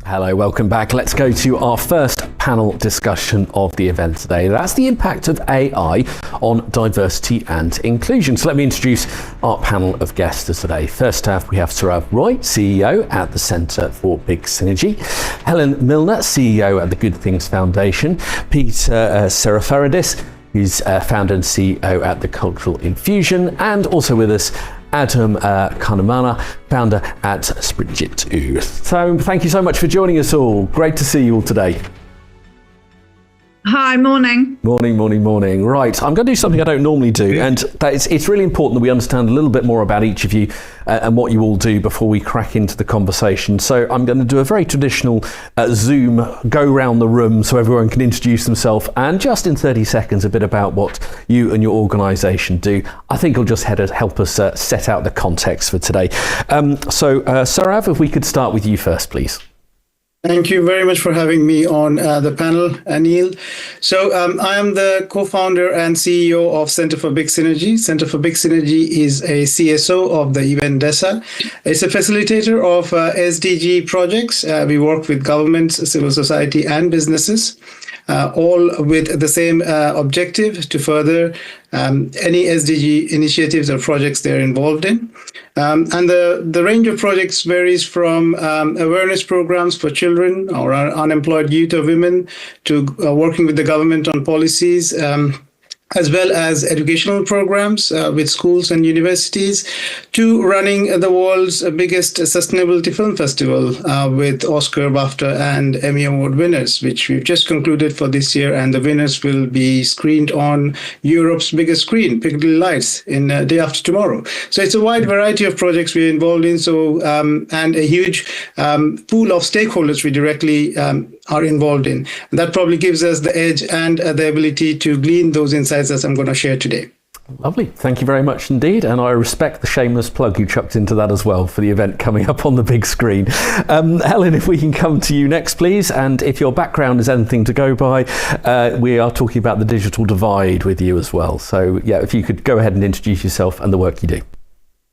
Hello, welcome back. Let's go to our first panel discussion of the event today. That's the impact of AI on diversity and inclusion. So let me introduce our panel of guests today. First up, we have Sourav Roy, CEO at the Centre for Big Synergy, Helen Milner, CEO at the Good Things Foundation, Peter Sourav, who's founder and CEO at the Cultural Infusion, and also with us, Adam Karnama, founder at Spritju. So thank you so much for joining us all. Great to see you all today. Hi, morning. Morning. Right, I'm going to do something I don't normally do, and it's really important that we understand a little bit more about each of you and what you all do before we crack into the conversation. So I'm going to do a very traditional Zoom go round the room so everyone can introduce themselves, and just in 30 seconds a bit about what you and your organisation do. I think it'll just help us set out the context for today. So Sourav, if we could start with you first, please. Thank you very much for having me on the panel, Anil. So I am the co-founder and CEO of Centre for Big Synergy. Centre for Big Synergy is a CSO of the event DESA. It's a facilitator of SDG projects. We work with governments, civil society, and businesses, all with the same objective to further any SDG initiatives or projects they're involved in. And the range of projects varies from awareness programs for children or unemployed youth or women to working with the government on policies, as well as educational programs with schools and universities, to running the world's biggest sustainability film festival with Oscar, BAFTA, and Emmy Award winners, which we've just concluded for this year. And the winners will be screened on Europe's biggest screen, Piccadilly Lights, in day after tomorrow. So it's a wide variety of projects we're involved in. So and a huge pool of stakeholders we directly are involved in. And that probably gives us the edge and the ability to glean those insights as I'm going to share today. Lovely. Thank you very much indeed. And I respect the shameless plug you chucked into that as well for the event coming up on the big screen. Helen, if we can come to you next, please. And if your background is anything to go by, we are talking about the digital divide with you as well. So yeah, if you could go ahead and introduce yourself and the work you do.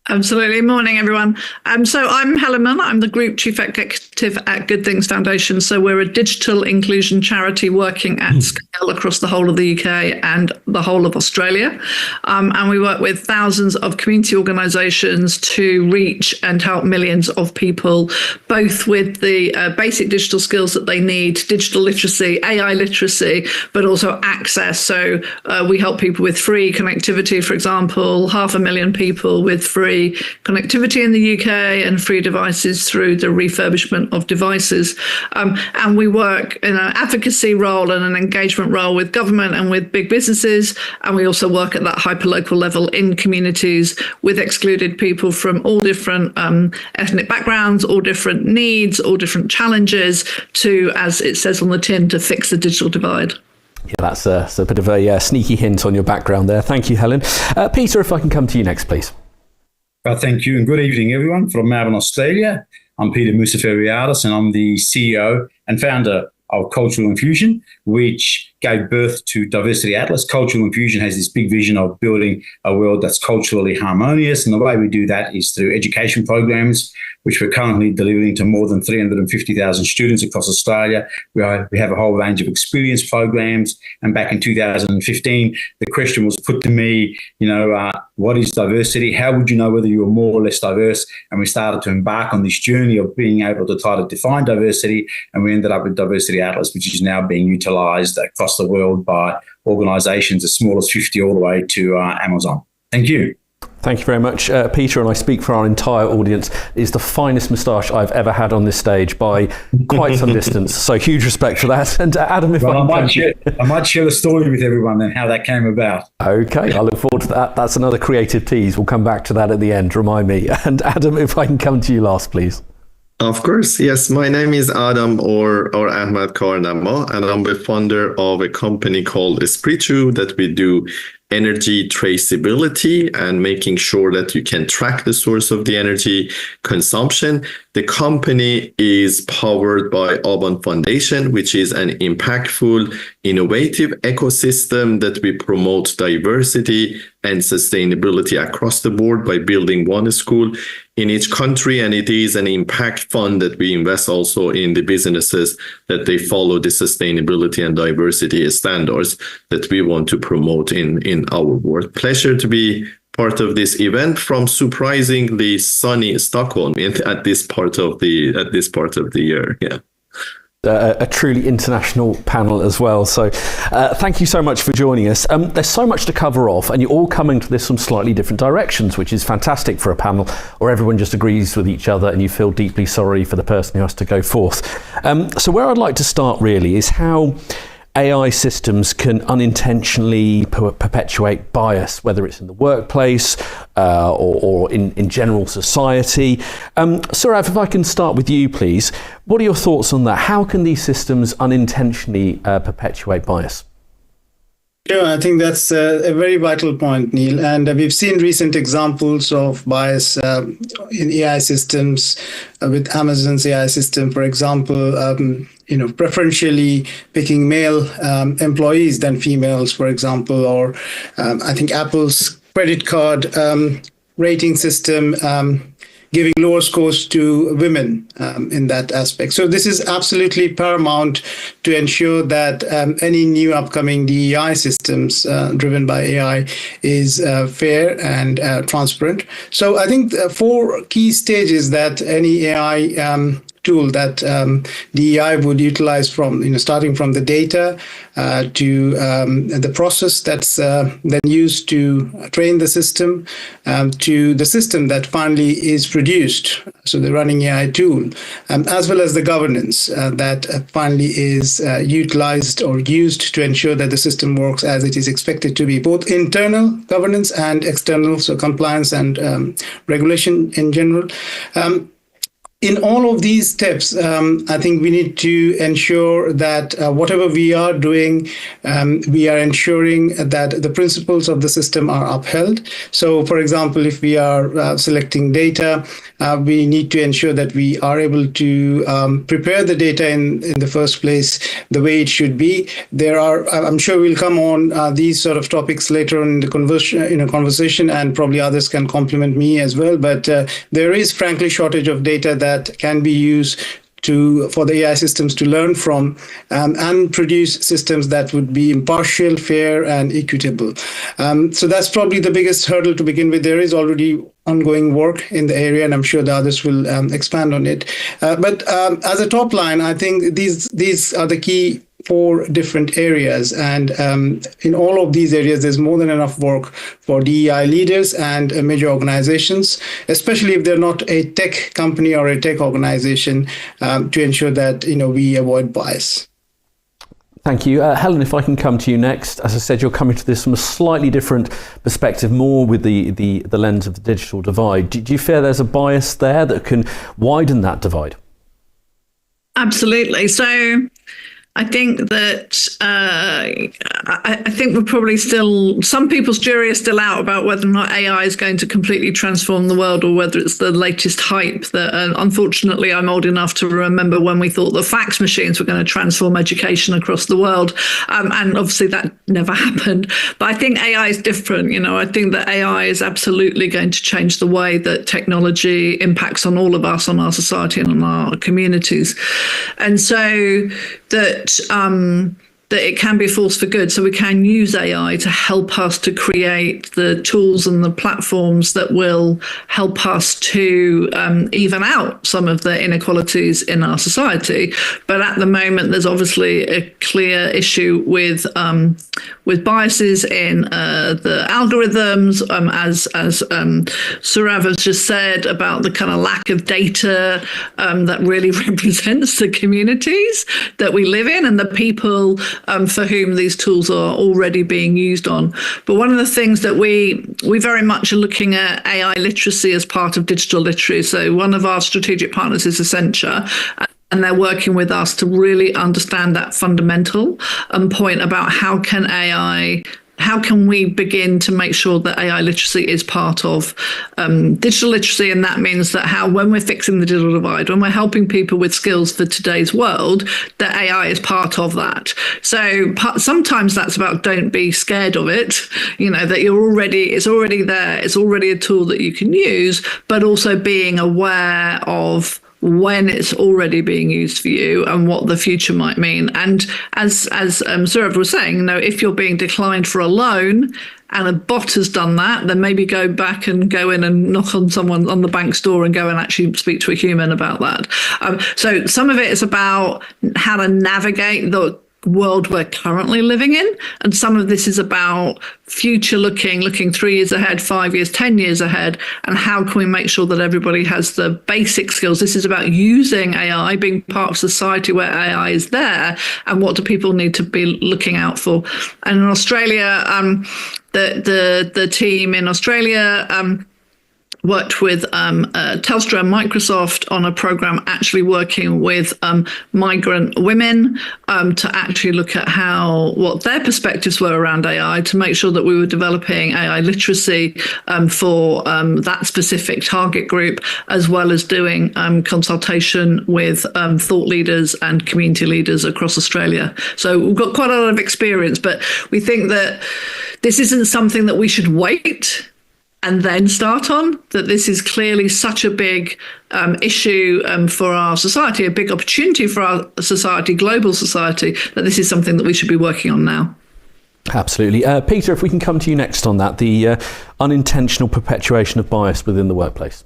Absolutely. Morning, everyone. So I'm Helen Milner. I'm the Group Chief Executive at Good Things Foundation. So we're a digital inclusion charity working at scale across the whole of the UK and the whole of Australia. And we work with thousands of community organisations to reach and help millions of people, both with the basic digital skills that they need, digital literacy, AI literacy, but also access. So we help people with free connectivity, for example, 500,000 people with free connectivity in the UK and free devices through the refurbishment of devices. And we work in an advocacy role and an engagement role with government and with big businesses. And we also work at that hyperlocal level in communities with excluded people from all different ethnic backgrounds, all different needs, all different challenges to, as it says on the tin, to fix the digital divide. Yeah, that's a bit of a sneaky hint on your background there. Thank you, Helen. Peter, if I can come to you next, please. Thank you and good evening, everyone, from Melbourne, Australia. I'm Peter Mouseriadis, and I'm the CEO and founder of Cultural Infusion, which gave birth to Diversity Atlas. Cultural Infusion has this big vision of building a world that's culturally harmonious, and the way we do that is through education programs, which we're currently delivering to more than 350,000 students across Australia. We have a whole range of experience programs, and back in 2015, the question was put to me, what is diversity? How would you know whether you were more or less diverse? And we started to embark on this journey of being able to try to define diversity, and we ended up with Diversity Atlas, which is now being utilised across the world by organisations as small as 50 all the way to Amazon. Thank you. Thank you very much, Peter, and I speak for our entire audience. It is the finest moustache I've ever had on this stage by quite some distance, so huge respect for that. And Adam, if I might share the story with everyone then, how that came about. Okay, I look forward to that. That's another creative tease. We'll come back to that at the end, remind me. And Adam, if I can come to you last, please. Of course, yes. My name is Adam or Ahmed Karnama, and I'm the founder of a company called Spritju that we do energy traceability and making sure that you can track the source of the energy consumption. The company is powered by Auburn Foundation, which is an impactful, innovative ecosystem that we promote diversity and sustainability across the board by building one school in each country, and it is an impact fund that we invest also in the businesses that they follow the sustainability and diversity standards that we want to promote in our world. Pleasure to be part of this event from surprisingly sunny Stockholm at this part of the year. Yeah. A truly international panel as well. So thank you so much for joining us. There's so much to cover off, and you're all coming to this from slightly different directions, which is fantastic for a panel where everyone just agrees with each other and you feel deeply sorry for the person who has to go forth. So where I'd like to start really is how AI systems can unintentionally perpetuate bias, whether it's in the workplace or in general society. Sourav, if I can start with you, please. What are your thoughts on that? How can these systems unintentionally perpetuate bias? Sure, I think that's a very vital point, Neil. And we've seen recent examples of bias in AI systems with Amazon's AI system, for example, preferentially picking male employees than females, for example, or I think Apple's credit card rating system giving lower scores to women in that aspect. So this is absolutely paramount to ensure that any new upcoming DEI systems driven by AI is fair and transparent. So I think 4 key stages that any AI tool that DEI would utilize from, starting from the data to the process that's then used to train the system, to the system that finally is produced, so the running AI tool, as well as the governance that finally is utilized or used to ensure that the system works as it is expected to be, both internal governance and external, so compliance and regulation in general. In all of these steps, I think we need to ensure that whatever we are doing, we are ensuring that the principles of the system are upheld. So, for example, if we are selecting data, we need to ensure that we are able to prepare the data in the first place the way it should be. I'm sure we'll come on these sort of topics later on in the conversation, and probably others can complement me as well. But there is, frankly, shortage of data that can be used for the AI systems to learn from and produce systems that would be impartial, fair, and equitable. So that's probably the biggest hurdle to begin with. There is already ongoing work in the area, and I'm sure the others will expand on it. But as a top line, I think these are the key 4 different areas. And in all of these areas, there's more than enough work for DEI leaders and major organizations, especially if they're not a tech company or a tech organization, to ensure that we avoid bias. Thank you. Helen, if I can come to you next. As I said, you're coming to this from a slightly different perspective, more with the lens of the digital divide. Do you fear there's a bias there that can widen that divide? Absolutely. So I think that I think we're probably still, some people's jury is still out about whether or not AI is going to completely transform the world, or whether it's the latest hype that, unfortunately, I'm old enough to remember when we thought the fax machines were going to transform education across the world. And obviously that never happened. But I think AI is different. I think that AI is absolutely going to change the way that technology impacts on all of us, on our society and on our communities. And so that it can be a force for good. So we can use AI to help us to create the tools and the platforms that will help us to even out some of the inequalities in our society. But at the moment, there's obviously a clear issue with biases in the algorithms, as Sourav has just said, about the kind of lack of data that really represents the communities that we live in and the people for whom these tools are already being used on. But one of the things that we very much are looking at AI literacy as part of digital literacy. So one of our strategic partners is Accenture, and they're working with us to really understand that fundamental point about how can AI how can we begin to make sure that AI literacy is part of digital literacy? And that means that when we're fixing the digital divide, when we're helping people with skills for today's world, that AI is part of that. So sometimes that's about don't be scared of it, that it's already there, it's already a tool that you can use, but also being aware of when it's already being used for you and what the future might mean. And as Sourav was saying, if you're being declined for a loan and a bot has done that, then maybe go back and go in and knock on someone on the bank's door and go and actually speak to a human about that. So some of it is about how to navigate the world we're currently living in, and some of this is about future looking 3 years ahead, 5 years, 10 years ahead, and how can we make sure that everybody has the basic skills. This is about using AI, being part of society where AI is there, and what do people need to be looking out for. And in Australia, the team in Australia worked with Telstra and Microsoft on a program actually working with migrant women to actually look at what their perspectives were around AI, to make sure that we were developing AI literacy for that specific target group, as well as doing consultation with thought leaders and community leaders across Australia. So we've got quite a lot of experience, but we think that this isn't something that we should wait and then start on, that this is clearly such a big issue for our society, a big opportunity for our society, global society, that this is something that we should be working on now. Absolutely. Peter, if we can come to you next on that, the unintentional perpetuation of bias within the workplace.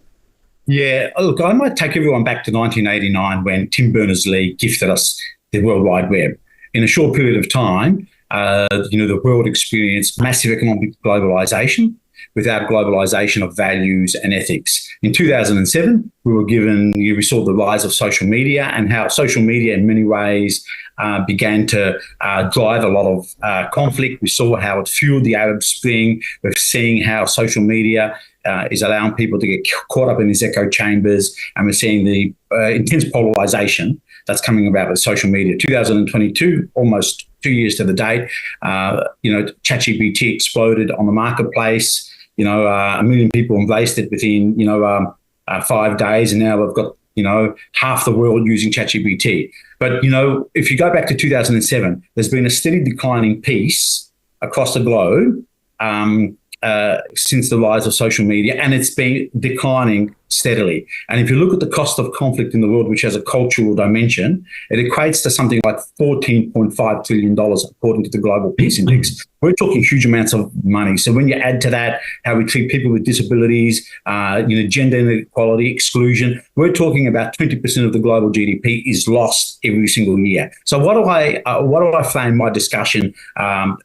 Yeah, look, I might take everyone back to 1989 when Tim Berners-Lee gifted us the World Wide Web. In a short period of time, the world experienced massive economic globalization, without globalization of values and ethics. In 2007, we saw the rise of social media and how social media in many ways began to drive a lot of conflict. We saw how it fueled the Arab Spring. We're seeing how social media is allowing people to get caught up in these echo chambers, and we're seeing the intense polarization that's coming about with social media. 2022, almost 2 years to the date, ChatGPT exploded on the marketplace. 1 million people embraced it within, 5 days, and now we've got, half the world using ChatGPT. But, if you go back to 2007, there's been a steady declining piece across the globe since the rise of social media, and it's been declining steadily. And if you look at the cost of conflict in the world, which has a cultural dimension, it equates to something like $14.5 trillion, according to the Global Peace Index. We're talking huge amounts of money. So when you add to that how we treat people with disabilities, gender inequality, exclusion, we're talking about 20% of the global GDP is lost every single year. So what do I frame my discussion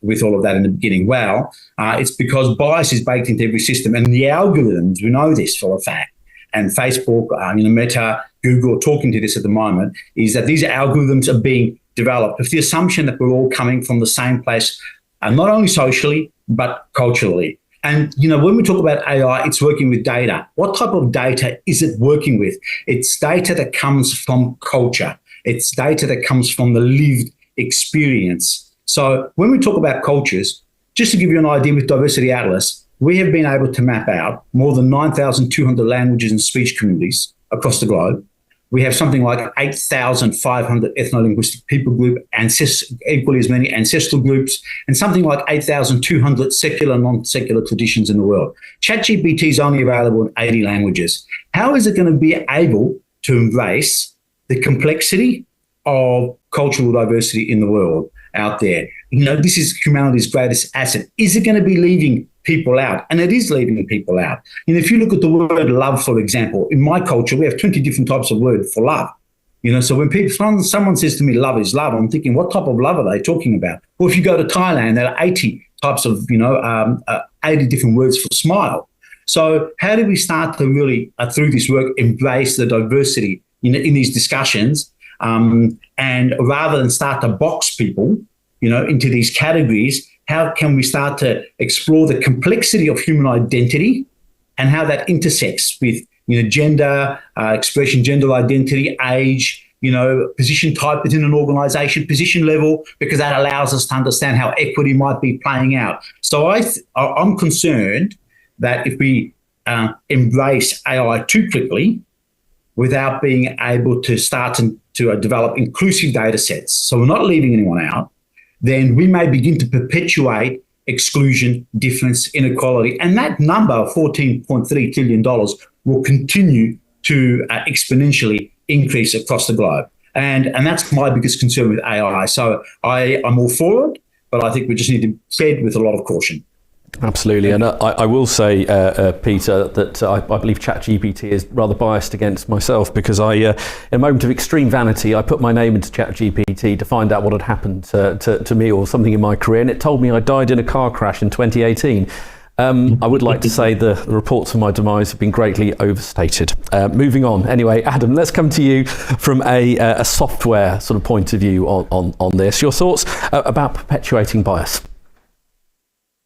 with all of that in the beginning? Well, it's because bias is baked into every system, and the algorithms, we know this for a fact, and Facebook, Meta, Google, talking to this at the moment, is that these algorithms are being developed with the assumption that we're all coming from the same place, not only socially, but culturally. And, when we talk about AI, it's working with data. What type of data is it working with? It's data that comes from culture. It's data that comes from the lived experience. So when we talk about cultures, just to give you an idea with Diversity Atlas, we have been able to map out more than 9,200 languages and speech communities across the globe. We have something like 8,500 ethno-linguistic people groups, equally as many ancestral groups, and something like 8,200 secular and non-secular traditions in the world. ChatGPT is only available in 80 languages. How is it going to be able to embrace the complexity of cultural diversity in the world out there? This is humanity's greatest asset. Is it going to be leaving people out? And it is leaving people out. If you look at the word love, for example, in my culture, we have 20 different types of word for love. So when someone says to me, love is love, I'm thinking, what type of love are they talking about? Or if you go to Thailand, there are 80 types of, 80 different words for smile. So how do we start to really, through this work, embrace the diversity in these discussions? And rather than start to box people, into these categories, how can we start to explore the complexity of human identity and how that intersects with, gender, expression, gender identity, age, position type within an organization, position level, because that allows us to understand how equity might be playing out. So I'm concerned that if we embrace AI too quickly without being able to start to develop inclusive data sets, so we're not leaving anyone out, then we may begin to perpetuate exclusion, difference, inequality. And that number of $14.3 trillion will continue to exponentially increase across the globe. And that's my biggest concern with AI. So I'm all for it, but I think we just need to tread with a lot of caution. Absolutely. And I will say, Peter, that I believe ChatGPT is rather biased against myself, because in a moment of extreme vanity, I put my name into ChatGPT to find out what had happened to me or something in my career, and it told me I died in a car crash in 2018. I would like to say the reports of my demise have been greatly overstated. Moving on. Anyway, Adam, let's come to you from a software sort of point of view on this. Your thoughts about perpetuating bias?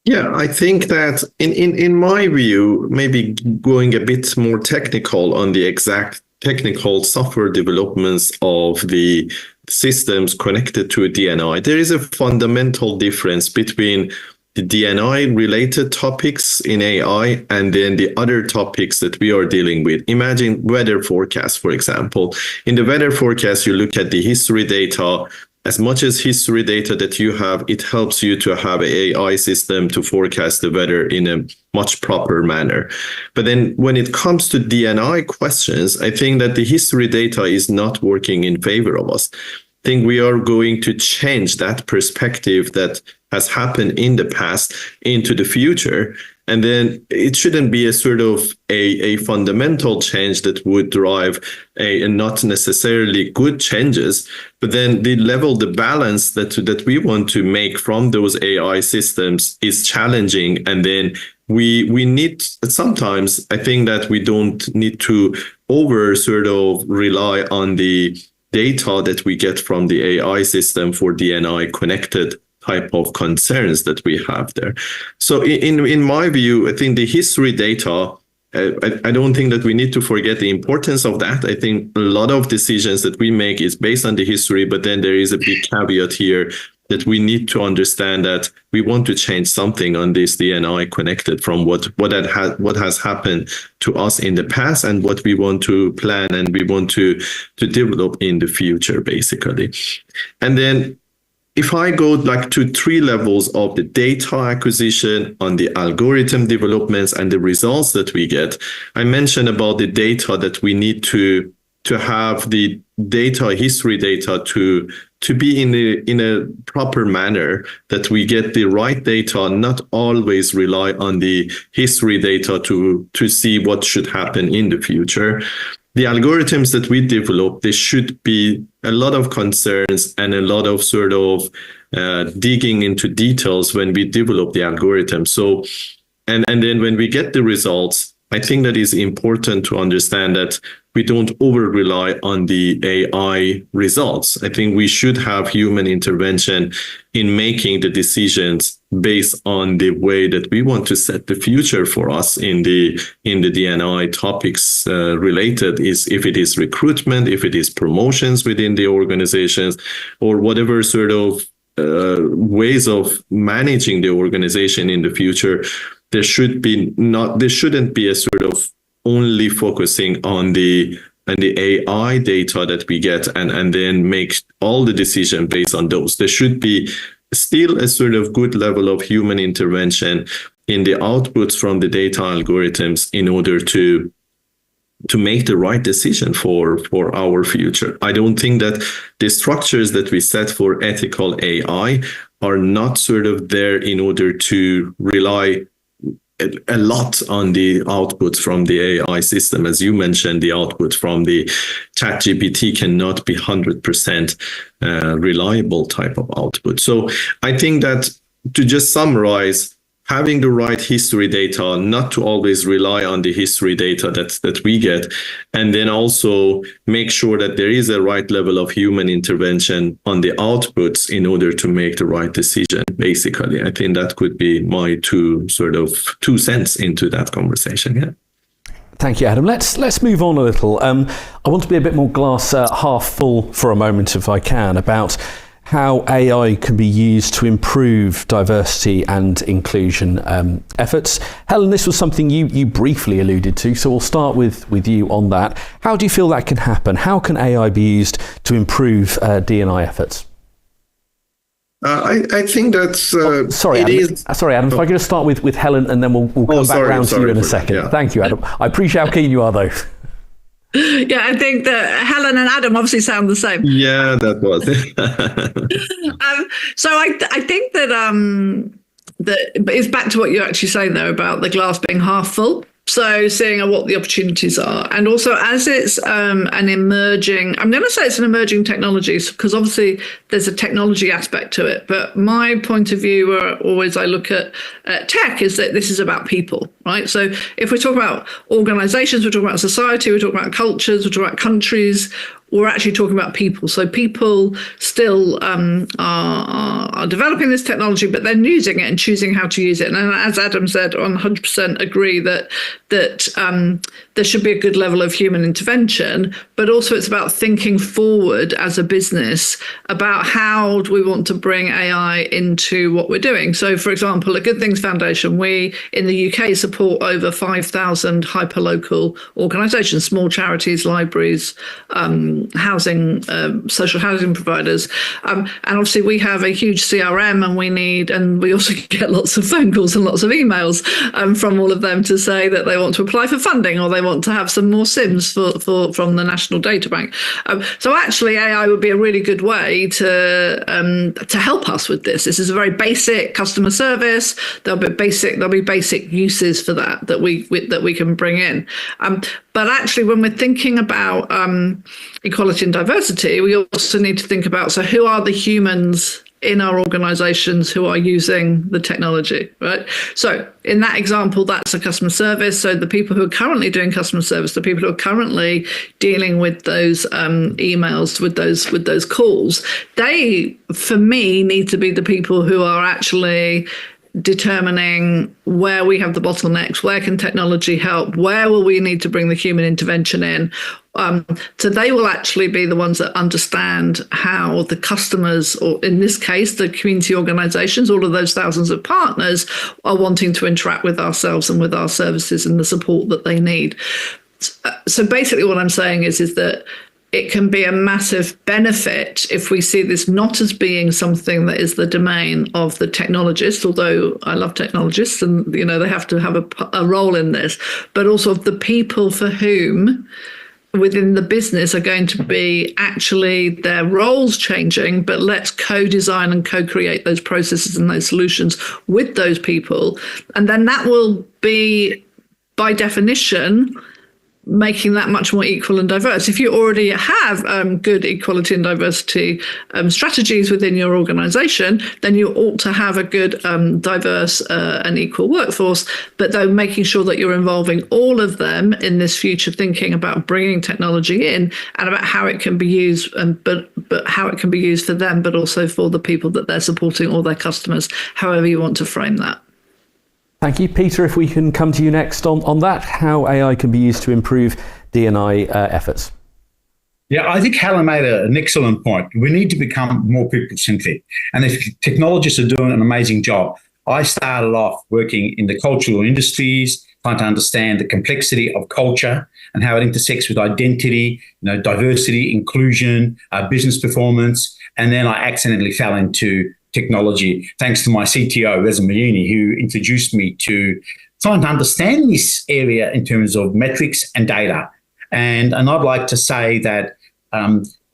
Yeah, I think that in my view, maybe going a bit more technical on the exact technical software developments of the systems connected to a DNI, there is a fundamental difference between the DNI related topics in AI and then the other topics that we are dealing with. Imagine weather forecast, for example. In the weather forecast, you look at the history data. As much as history data that you have, it helps you to have an AI system to forecast the weather in a much proper manner. But then when it comes to DNI questions, I think that the history data is not working in favor of us. I think we are going to change that perspective that has happened in the past into the future. And then it shouldn't be a sort of a fundamental change that would drive a not necessarily good changes, but then the balance that we want to make from those AI systems is challenging. And then we need, sometimes I think that we don't need to sort of rely on the data that we get from the AI system for DNI connected type of concerns that we have there. So in my view, I think the history data, I don't think that we need to forget the importance of that. I think a lot of decisions that we make is based on the history, but then there is a big caveat here that we need to understand that we want to change something on this DNI connected from what has happened to us in the past and what we want to plan and we want to develop in the future, basically. And then if I go like to 3 levels of the data acquisition on the algorithm developments and the results that we get, I mentioned about the data that we need to have the data, history data to be in a proper manner, that we get the right data, not always rely on the history data to see what should happen in the future. The algorithms that we develop, there should be a lot of concerns and a lot of sort of digging into details when we develop the algorithm. So, and then when we get the results, I think that is important to understand that we don't over rely on the AI results. I think we should have human intervention in making the decisions based on the way that we want to set the future for us in the DNI topics related, is if it is recruitment, if it is promotions within the organizations, or whatever sort of ways of managing the organization in the future. There shouldn't be a sort of only focusing on the AI data that we get and then make all the decision based on those. There should be still a sort of good level of human intervention in the outputs from the data algorithms in order to make the right decision for our future. I don't think that the structures that we set for ethical AI are not sort of there in order to rely a lot on the outputs from the AI system. As you mentioned, the output from the ChatGPT cannot be 100% reliable type of output. So I think that, to just summarize, having the right history data, not to always rely on the history data that we get, and then also make sure that there is a right level of human intervention on the outputs in order to make the right decision, basically. I think that could be my 2 cents into that conversation. Yeah. Thank you, Adam. Let's move on a little. I want to be a bit more glass half full for a moment, if I can, about how AI can be used to improve diversity and inclusion efforts. Helen, this was something you briefly alluded to, so we'll start with you on that. How do you feel that can happen? How can AI be used to improve D&I efforts? I think that's sorry, Adam. If I could just start with Helen, and then we'll come back around to you in a second. Yeah. Thank you, Adam. I appreciate how keen you are, though. Yeah, I think that Helen and Adam obviously sound the same. Yeah, that was it. So I think that it's back to what you're actually saying there about the glass being half full. So seeing what the opportunities are, and also as it's an emerging, I'm going to say it's an emerging technology because obviously there's a technology aspect to it. But my point of view, where always I look at tech, is that this is about people, right? So if we talk about organizations, we're talking about society, we're talking about cultures, we're talking about countries. We're actually talking about people. So people still are developing this technology, but then using it and choosing how to use it. And as Adam said, I 100% agree that there should be a good level of human intervention, but also it's about thinking forward as a business about how do we want to bring AI into what we're doing. So, for example, at Good Things Foundation, we in the UK support over 5,000 hyperlocal organisations, small charities, libraries, housing, social housing providers, and obviously we have a huge CRM, and we also get lots of phone calls and lots of emails from all of them to say that they want to apply for funding or they want to have some more SIMs from the National Data Bank. So actually, AI would be a really good way to help us with this. This is a very basic customer service. There'll be basic uses for that we can bring in. But actually, when we're thinking about equality and diversity, we also need to think about, so who are the humans in our organizations who are using the technology, right? So in that example, that's a customer service. So the people who are currently doing customer service, the people who are currently dealing with those emails, with those calls, they, for me, need to be the people who are actually determining where we have the bottlenecks, where can technology help, where will we need to bring the human intervention in. So they will actually be the ones that understand how the customers, or in this case, the community organizations, all of those thousands of partners, are wanting to interact with ourselves and with our services and the support that they need. So basically what I'm saying is that it can be a massive benefit if we see this not as being something that is the domain of the technologist, although I love technologists and they have to have a role in this, but also of the people for whom within the business are going to be actually their roles changing, but let's co-design and co-create those processes and those solutions with those people. And then that will be, by definition, making that much more equal and diverse. If you already have good equality and diversity strategies within your organization, then you ought to have a good, diverse and equal workforce, but though making sure that you're involving all of them in this future thinking about bringing technology in and about how it can be used, but how it can be used for them, but also for the people that they're supporting or their customers, however you want to frame that. Thank you. Peter, if we can come to you next on that, how AI can be used to improve D&I efforts. Yeah, I think Helen made an excellent point. We need to become more people-centric. And if technologists are doing an amazing job, I started off working in the cultural industries, trying to understand the complexity of culture and how it intersects with identity, diversity, inclusion, business performance. And then I accidentally fell into technology, thanks to my CTO, Reza Mayuni, who introduced me to trying to understand this area in terms of metrics and data. And I'd like to say that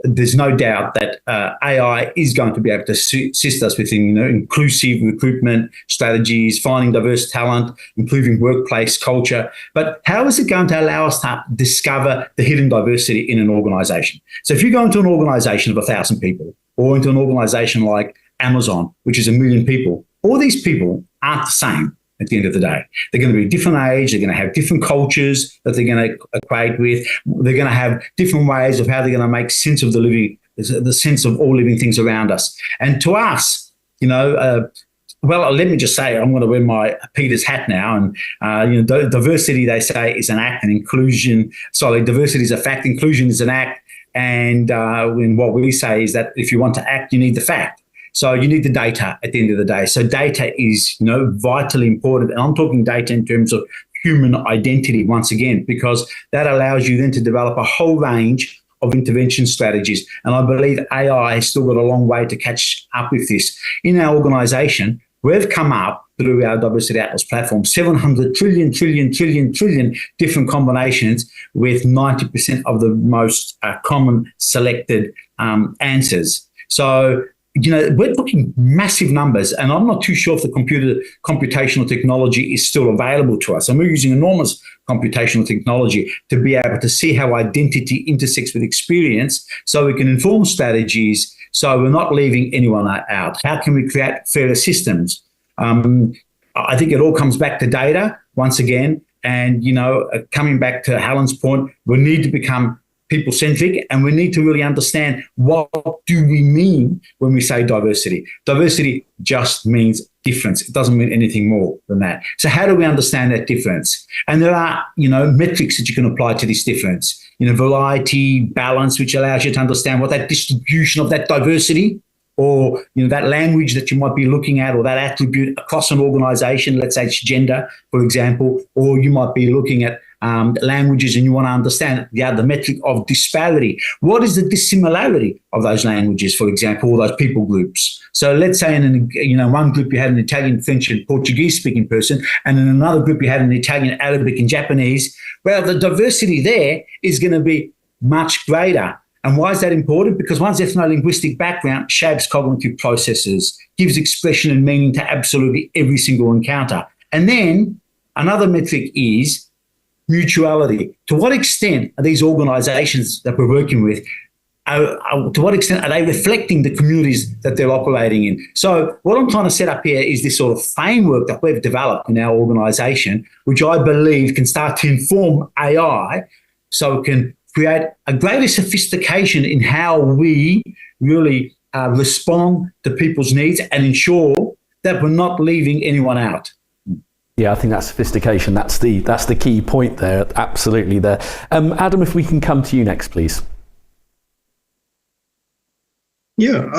there's no doubt that AI is going to be able to assist us with inclusive recruitment strategies, finding diverse talent, improving workplace culture. But how is it going to allow us to discover the hidden diversity in an organization? So if you go into an organization of 1,000 people or into an organization like Amazon, which is 1 million people, all these people aren't the same at the end of the day. They're going to be different age, they're going to have different cultures that they're going to equate with, they're going to have different ways of how they're going to make sense of the sense of all living things around us. And to us, Well, let me just say, I'm going to wear my Peter's hat now. And, diversity, they say, is an act, and diversity is a fact, inclusion is an act. And what we say is that if you want to act, you need the fact. So you need the data at the end of the day. So data is, vitally important. And I'm talking data in terms of human identity once again, because that allows you then to develop a whole range of intervention strategies. And I believe AI has still got a long way to catch up with this. In our organization, we've come up through our Diversity Atlas platform, 700 trillion different combinations with 90% of the most common selected answers. So, we're talking massive numbers, and I'm not too sure if the computational technology is still available to us. And we're using enormous computational technology to be able to see how identity intersects with experience so we can inform strategies so we're not leaving anyone out. How can we create fairer systems? I think it all comes back to data once again. And, coming back to Helen's point, we need to become people-centric, and we need to really understand what do we mean when we say diversity. Diversity just means difference. It doesn't mean anything more than that. So how do we understand that difference? And there are, metrics that you can apply to this difference. Variety, balance, which allows you to understand what that distribution of that diversity or, that language that you might be looking at, or that attribute across an organization, let's say it's gender, for example, or you might be looking at languages and you want to understand the metric of disparity. What is the dissimilarity of those languages, for example, or those people groups? So let's say in one group you had an Italian, French and Portuguese speaking person, and in another group you had an Italian, Arabic and Japanese. Well, the diversity there is going to be much greater. And why is that important? Because one's ethno-linguistic background shapes cognitive processes, gives expression and meaning to absolutely every single encounter. And then another metric is mutuality. To what extent are these organisations that we're working with, to what extent are they reflecting the communities that they're operating in? So what I'm trying to set up here is this sort of framework that we've developed in our organisation, which I believe can start to inform AI so it can create a greater sophistication in how we really respond to people's needs and ensure that we're not leaving anyone out. Yeah, I think that sophistication, that's the key point there, absolutely there. Adam, if we can come to you next, please. Yeah,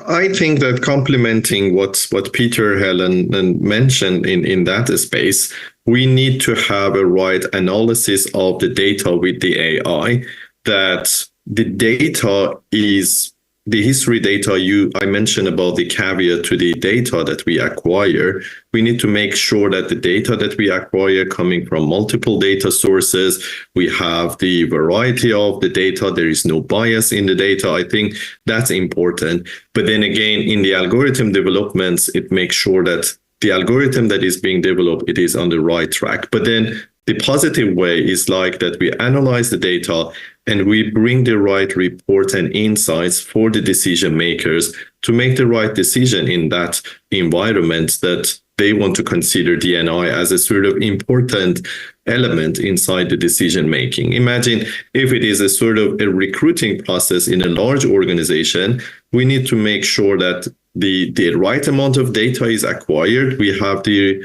I think that complementing what Peter, Helen mentioned in that space, we need to have a right analysis of the data with the AI, that the data is the history data I mentioned about the caveat to the data that we acquire. We need to make sure that the data that we acquire coming from multiple data sources, we have the variety of the data, there is no bias in the data. I think that's important. But then again, in the algorithm developments, it makes sure that the algorithm that is being developed, it is on the right track. But then the positive way is like that we analyze the data and we bring the right report and insights for the decision makers to make the right decision in that environment that they want to consider DNI as a sort of important element inside the decision making. Imagine if it is a sort of a recruiting process in a large organization, we need to make sure that the right amount of data is acquired. We have the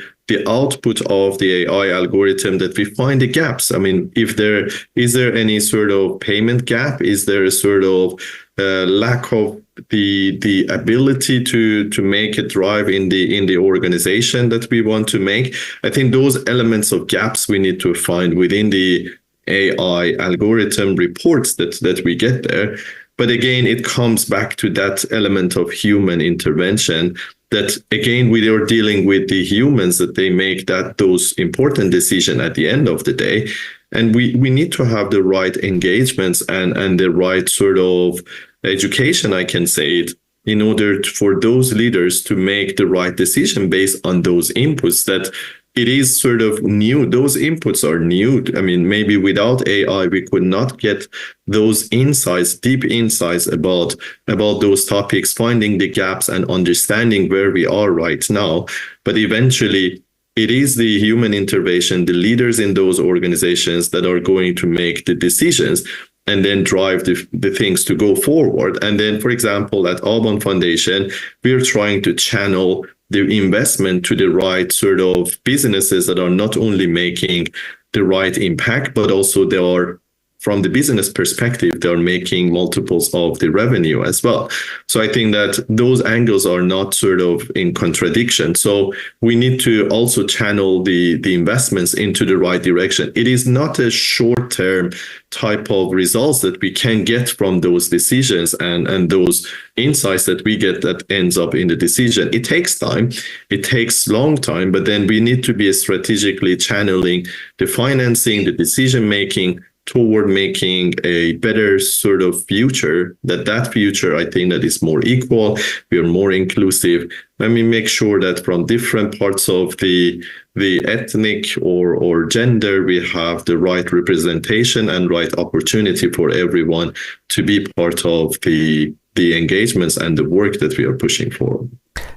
output of the AI algorithm that we find the gaps. I mean, is there any sort of payment gap? Is there a sort of lack of the ability to make a drive in the organization that we want to make? I think those elements of gaps we need to find within the AI algorithm reports that we get there. But again, it comes back to that element of human intervention that, again, we are dealing with the humans that they make those important decisions at the end of the day. And we need to have the right engagements and the right sort of education, I can say it, in order for those leaders to make the right decision based on those inputs that it is sort of new. Those inputs are new. I mean, maybe without AI, we could not get those insights, deep insights about those topics, finding the gaps and understanding where we are right now. But eventually, it is the human intervention, the leaders in those organizations that are going to make the decisions and then drive the things to go forward. And then, for example, at Alban Foundation, we're trying to channel the investment to the right sort of businesses that are not only making the right impact, but also they are, from the business perspective, they're making multiples of the revenue as well. So I think that those angles are not sort of in contradiction. So we need to also channel the investments into the right direction. It is not a short-term type of results that we can get from those decisions and those insights that we get that ends up in the decision. It takes time. It takes long time, but then we need to be strategically channeling the financing, the decision-making, toward making a better sort of future, that future, I think, that is more equal, we are more inclusive. Let me make sure that from different parts of the ethnic or gender, we have the right representation and right opportunity for everyone to be part of the engagements and the work that we are pushing for.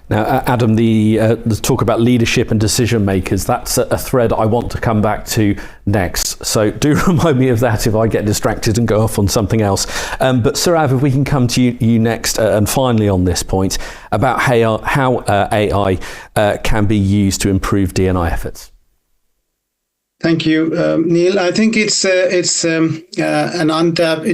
Now, Adam, the talk about leadership and decision makers, that's a thread I want to come back to next. So do remind me of that if I get distracted and go off on something else. But Sourav, if we can come to you next and finally on this point about how AI can be used to improve D&I efforts. Thank you, Neil. I think it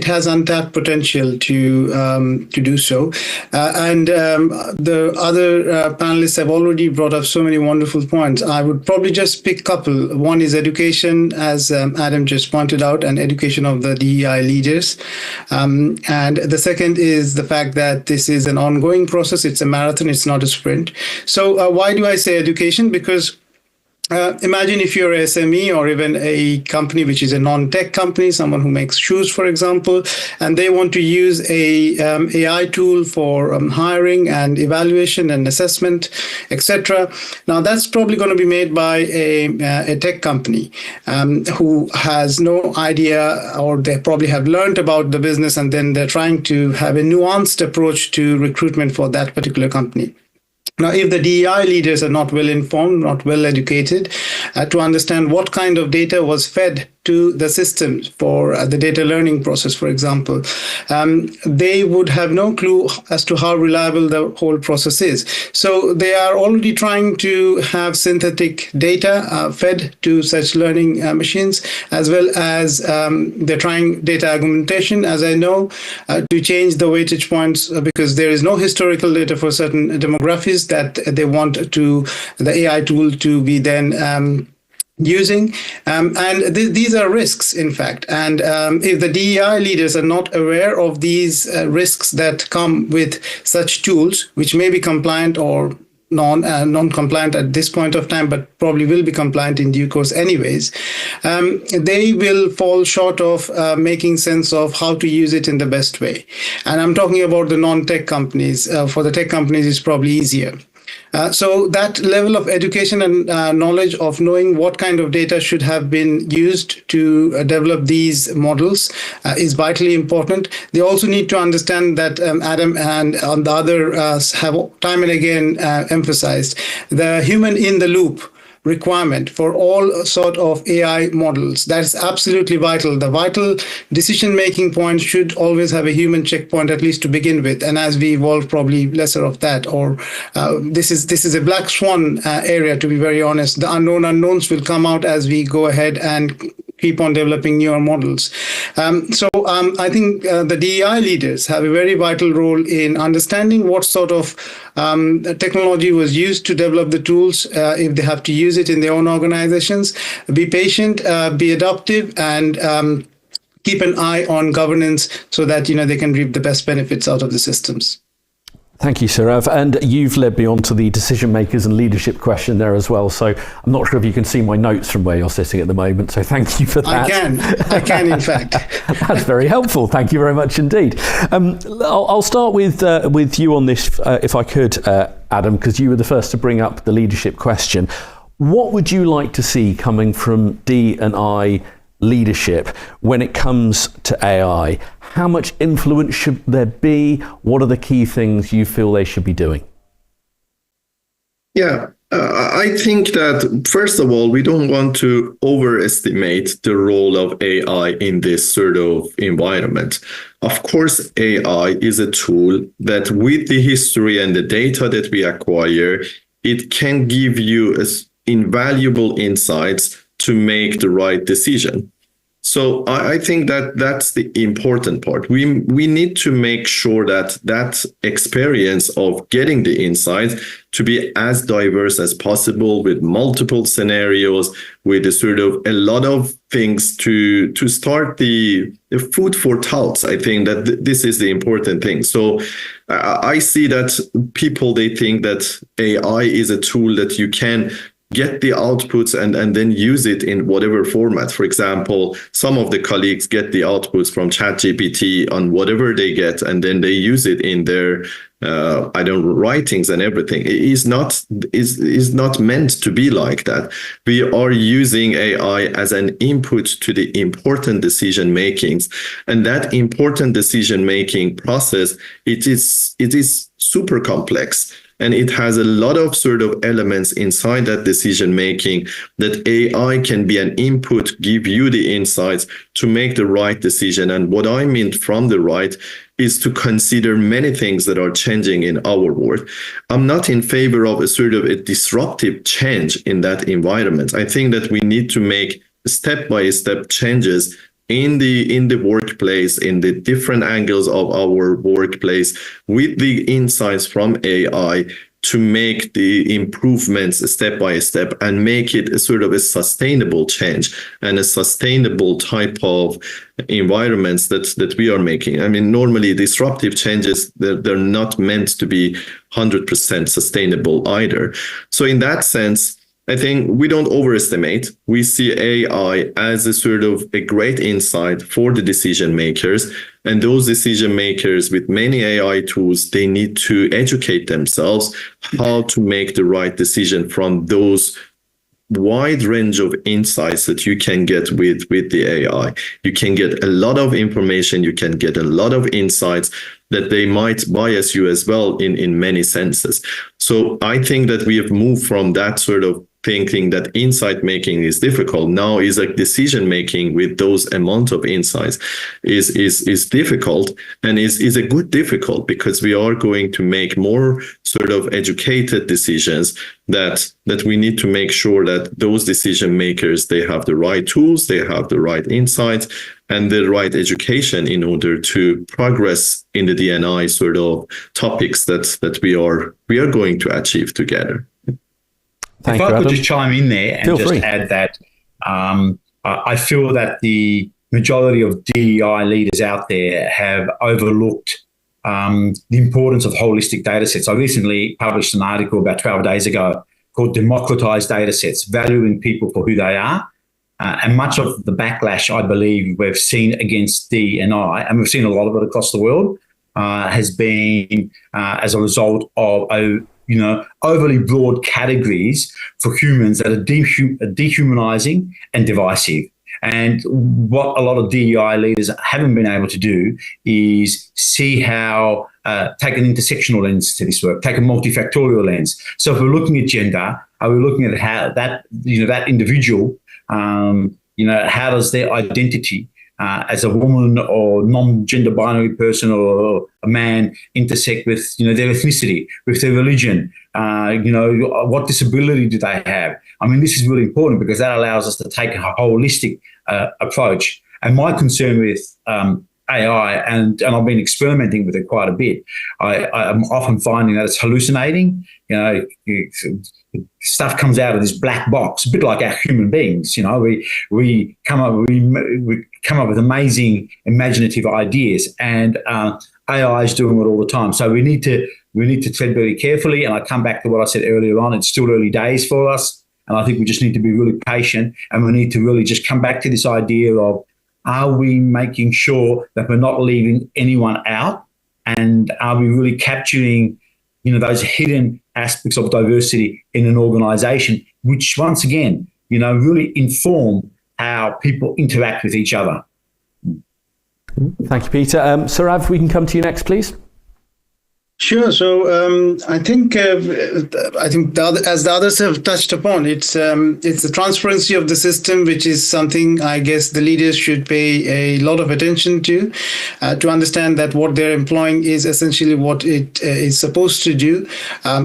has untapped potential to do so, and the other panelists have already brought up so many wonderful points. I would probably just pick a couple. One is education, as Adam just pointed out, and education of the DEI leaders, and the second is the fact that this is an ongoing process. It's a marathon. It's not a sprint. So why do I say education? Because imagine if you're a SME or even a company which is a non-tech company, someone who makes shoes, for example, and they want to use a AI tool for hiring and evaluation and assessment, etc. Now, that's probably going to be made by a tech company who has no idea, or they probably have learned about the business, and then they're trying to have a nuanced approach to recruitment for that particular company. Now, if the DEI leaders are not well informed, not well educated to understand what kind of data was fed to the systems for the data learning process, for example, they would have no clue as to how reliable the whole process is. So they are already trying to have synthetic data fed to such learning machines, as well as they're trying data augmentation, as I know, to change the weightage points because there is no historical data for certain demographics that they want the AI tool to be then using. And these are risks, in fact. And if the DEI leaders are not aware of these risks that come with such tools, which may be compliant or non-compliant at this point of time, but probably will be compliant in due course anyways, they will fall short of making sense of how to use it in the best way. And I'm talking about the non-tech companies. For the tech companies, it's probably easier. So that level of education and knowledge of knowing what kind of data should have been used to develop these models is vitally important. They also need to understand that Adam and the other have time and again emphasized the human in the loop requirement for all sort of AI models. That's absolutely vital. The vital decision-making point should always have a human checkpoint, at least to begin with. And as we evolve, probably lesser of that. Or this is a black swan area, to be very honest. The unknown unknowns will come out as we go ahead and keep on developing newer models. So I think the DEI leaders have a very vital role in understanding what sort of technology was used to develop the tools, if they have to use it in their own organizations. Be patient, be adaptive, and keep an eye on governance so that they can reap the best benefits out of the systems. Thank you, Sourav. And you've led me on to the decision makers and leadership question there as well. So I'm not sure if you can see my notes from where you're sitting at the moment. So thank you for that. I can in fact. That's very helpful. Thank you very much indeed. I'll start with you on this, if I could, Adam, because you were the first to bring up the leadership question. What would you like to see coming from D&I leadership when it comes to AI? How much influence should there be? What are the key things you feel they should be doing? Yeah, I think that, first of all, we don't want to overestimate the role of AI in this sort of environment. Of course, AI is a tool that, with the history and the data that we acquire, it can give you invaluable insights to make the right decision. So I think that that's the important part. We need to make sure that experience of getting the insights to be as diverse as possible, with multiple scenarios, with a lot of things to start the food for thoughts. I think that this is the important thing. So I see that people, they think that AI is a tool that you can get the outputs and then use it in whatever format. For example, some of the colleagues get the outputs from ChatGPT on whatever they get, and then they use it in their writings and everything. It is not meant to be like that. We are using AI as an input to the important decision makings, and that important decision making process, it is super complex. And it has a lot of elements inside that decision making that AI can be an input, give you the insights to make the right decision. And what I mean from the right is to consider many things that are changing in our world. I'm not in favor of a disruptive change in that environment. I think that we need to make step-by-step changes in the workplace, in the different angles of our workplace, with the insights from AI, to make the improvements step by step and make it a sustainable change and a sustainable type of environments that we are making. I mean, normally disruptive changes, they're not meant to be 100% sustainable either. So in that sense, I think we don't overestimate. We see AI as a great insight for the decision makers. And those decision makers with many AI tools, they need to educate themselves how to make the right decision from those wide range of insights that you can get with the AI. You can get a lot of information, you can get a lot of insights that they might bias you as well in many senses. So I think that we have moved from that thinking that insight making is difficult. Now is like decision making with those amount of insights is difficult, and is a good difficult, because we are going to make more educated decisions that we need to make sure that those decision makers, they have the right tools, they have the right insights and the right education in order to progress in the D&I topics that we are going to achieve together. Thank if you, I could Adam. just chime in there and Feel just free. add that I feel that the majority of DEI leaders out there have overlooked the importance of holistic data sets. I recently published an article about 12 days ago called Democratized Data Sets, Valuing People for Who They Are. And much of the backlash, I believe, we've seen against DEI, and we've seen a lot of it across the world, has been as a result of overly broad categories for humans that are dehumanizing and divisive. And what a lot of DEI leaders haven't been able to do is see how, take an intersectional lens to this work, take a multifactorial lens. So if we're looking at gender, are we looking at how that individual, how does their identity as a woman or non-gender binary person or a man intersect with, their ethnicity, with their religion, what disability do they have? I mean, this is really important because that allows us to take a holistic approach. And my concern with AI, and I've been experimenting with it quite a bit, I'm often finding that it's hallucinating. Stuff comes out of this black box, a bit like our human beings. We come up with amazing imaginative ideas, and AI is doing it all the time. So we need to tread very carefully. And I come back to what I said earlier on. It's still early days for us, and I think we just need to be really patient, and we need to really just come back to this idea of, are we making sure that we're not leaving anyone out, and are we really capturing those hidden aspects of diversity in an organization, which once again, really inform how people interact with each other. Thank you, Peter. Sourav, we can come to you next, please. Sure. So I think as the others have touched upon, it's the transparency of the system, which is something I guess the leaders should pay a lot of attention to understand that what they're employing is essentially what it is supposed to do.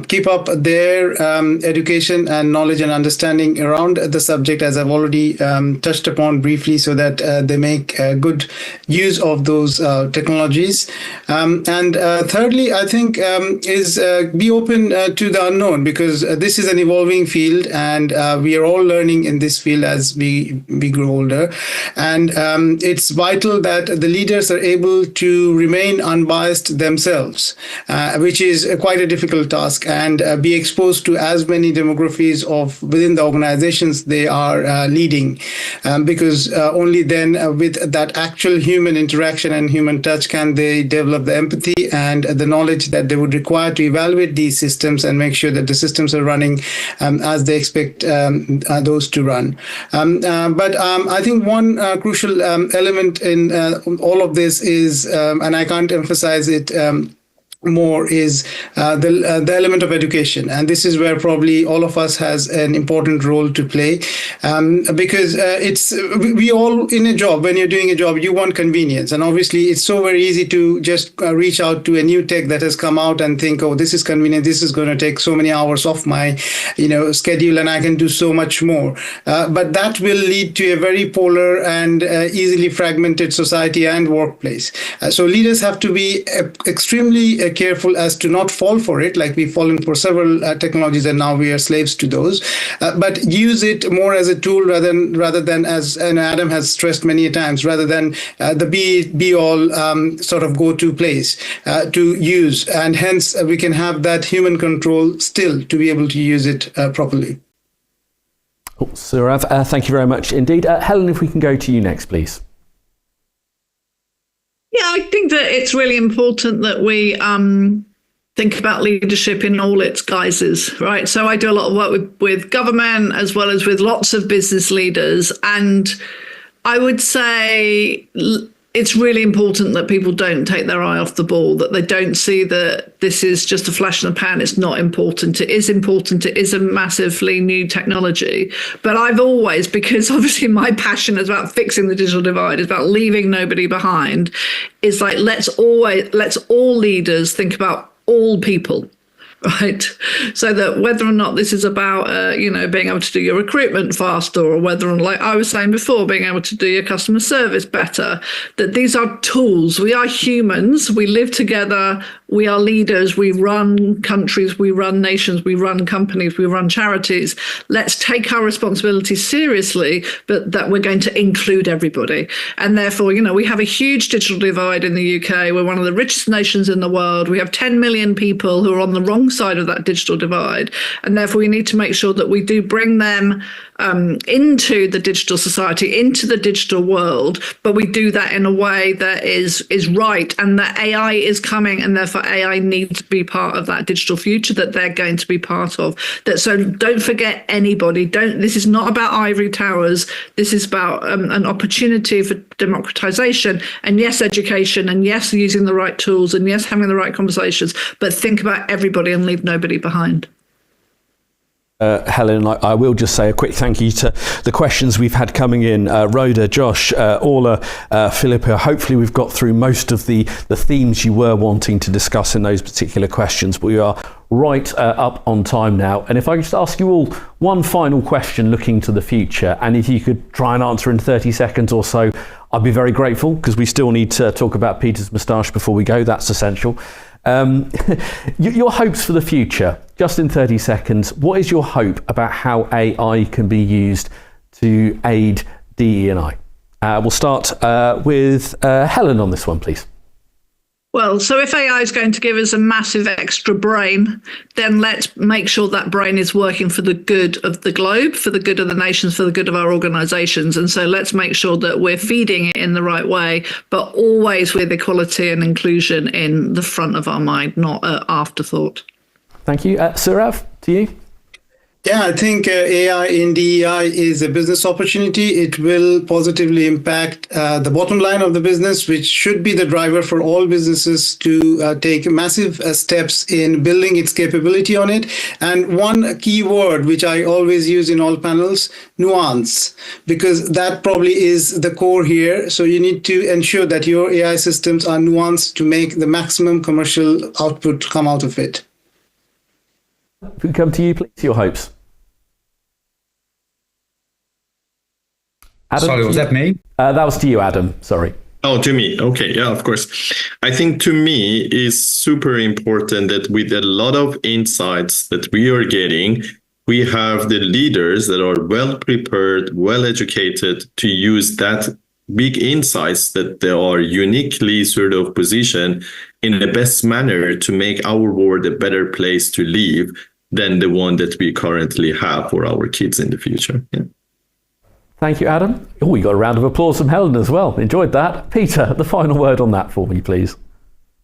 Keep up their education and knowledge and understanding around the subject, as I've already touched upon briefly, so that they make good use of those technologies. And thirdly, I think is be open to the unknown, because this is an evolving field, and we are all learning in this field as we grow older. And it's vital that the leaders are able to remain unbiased themselves, which is quite a difficult task, and be exposed to as many demographies of within the organizations they are leading, because only then with that actual human interaction and human touch can they develop the empathy and the knowledge that they would require to evaluate these systems and make sure that the systems are running as they expect those to run. But I think one crucial element in all of this is, and I can't emphasize it more, is the element of education, and this is where probably all of us has an important role to play, because we all in a job, when you're doing a job, you want convenience, and obviously it's so very easy to just reach out to a new tech that has come out and think, oh, this is convenient, this is going to take so many hours off my schedule, and I can do so much more, but that will lead to a very polar and easily fragmented society and workplace. So leaders have to be extremely careful as to not fall for it, like we've fallen for several technologies and now we are slaves to those, but use it more as a tool rather than as, and Adam has stressed many times, rather than the be all sort of go-to place to use, and hence we can have that human control still to be able to use it properly. Oh, Sourav, thank you very much indeed. Helen, if we can go to you next, please. Yeah, I think that it's really important that we think about leadership in all its guises, right? So I do a lot of work with government as well as with lots of business leaders. And I would say it's really important that people don't take their eye off the ball, that they don't see that this is just a flash in the pan. It's not important. It is important. It is a massively new technology. But I've always, because obviously my passion is about fixing the digital divide, is about leaving nobody behind, is like, let's all leaders think about all people. Right. So that whether or not this is about, being able to do your recruitment faster, or whether, like I was saying before, being able to do your customer service better, that these are tools. We are humans. We live together. We are leaders. We run countries. We run nations. We run companies. We run charities. Let's take our responsibility seriously, but that we're going to include everybody. And therefore, we have a huge digital divide in the UK. We're one of the richest nations in the world. We have 10 million people who are on the wrong side of that digital divide, and therefore we need to make sure that we do bring them into the digital society, into the digital world, but we do that in a way that is right, and that AI is coming, and therefore AI needs to be part of that digital future that they're going to be part of. So don't forget anybody. This is not about ivory towers. This is about an opportunity for democratization, and yes, education, and yes, using the right tools, and yes, having the right conversations, but think about everybody and leave nobody behind. Helen, I will just say a quick thank you to the questions we've had coming in. Rhoda, Josh, Orla, Philippa. Hopefully we've got through most of the themes you were wanting to discuss in those particular questions. But we are right up on time now. And if I could just ask you all one final question looking to the future, and if you could try and answer in 30 seconds or so, I'd be very grateful, because we still need to talk about Peter's moustache before we go. That's essential. Your hopes for the future, just in 30 seconds. What is your hope about how AI can be used to aid DE&I? We'll start with Helen on this one, please. Well, so if AI is going to give us a massive extra brain, then let's make sure that brain is working for the good of the globe, for the good of the nations, for the good of our organizations. And so let's make sure that we're feeding it in the right way, but always with equality and inclusion in the front of our mind, not an afterthought. Thank you. Sourav, to you. Yeah, I think AI in DEI is a business opportunity. It will positively impact the bottom line of the business, which should be the driver for all businesses to take massive steps in building its capability on it. And one key word, which I always use in all panels, nuance, because that probably is the core here. So you need to ensure that your AI systems are nuanced to make the maximum commercial output come out of it. If we come to you, please, your hopes. Adam, Sorry, was that me? That was to you, Adam. Sorry. Oh, to me. Okay. Yeah, of course. I think to me is super important that with a lot of insights that we are getting, we have the leaders that are well prepared, well educated to use that big insights that they are uniquely sort of positioned in the best manner to make our world a better place to live than the one that we currently have for our kids in the future. Yeah. Thank you, Adam. Oh, we got a round of applause from Helen as well. Enjoyed that. Peter, the final word on that for me, please.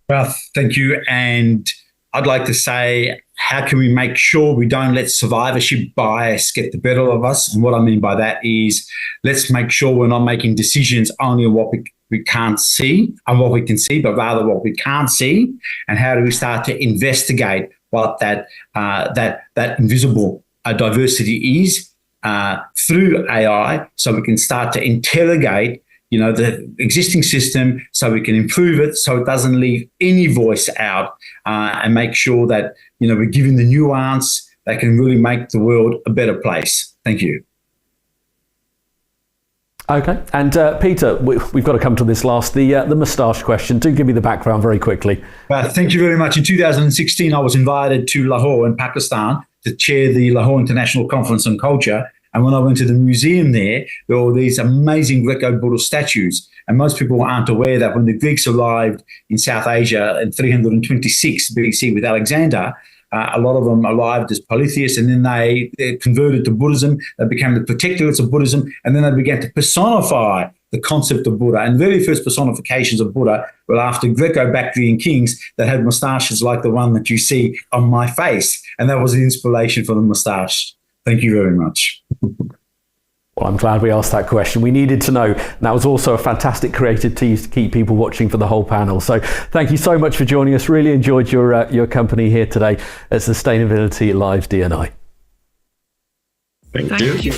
Well, thank you. And I'd like to say, how can we make sure we don't let survivorship bias get the better of us? And what I mean by that is, let's make sure we're not making decisions only on what we can't see and what we can see, but rather what we can't see. And how do we start to investigate what that invisible diversity is through AI, so we can start to interrogate, the existing system, so we can improve it, so it doesn't leave any voice out, and make sure that we're giving the nuance that can really make the world a better place. Thank you. Okay, and Peter, we've got to come to this last, the moustache question. Do give me the background very quickly. Thank you very much. In 2016, I was invited to Lahore in Pakistan to chair the Lahore International Conference on Culture. And when I went to the museum there were these amazing Greco-Buddhist statues. And most people aren't aware that when the Greeks arrived in South Asia in 326 BC with Alexander, a lot of them arrived as polytheists, and then they converted to Buddhism. They became the protectorates of Buddhism, and then they began to personify the concept of Buddha. And very first personifications of Buddha were after Greco-Bactrian kings that had moustaches like the one that you see on my face. And that was the inspiration for the moustache. Thank you very much. Well, I'm glad we asked that question. We needed to know. And that was also a fantastic creative tease to keep people watching for the whole panel. So thank you so much for joining us. Really enjoyed your company here today at Sustainability Live D&I. Thank you.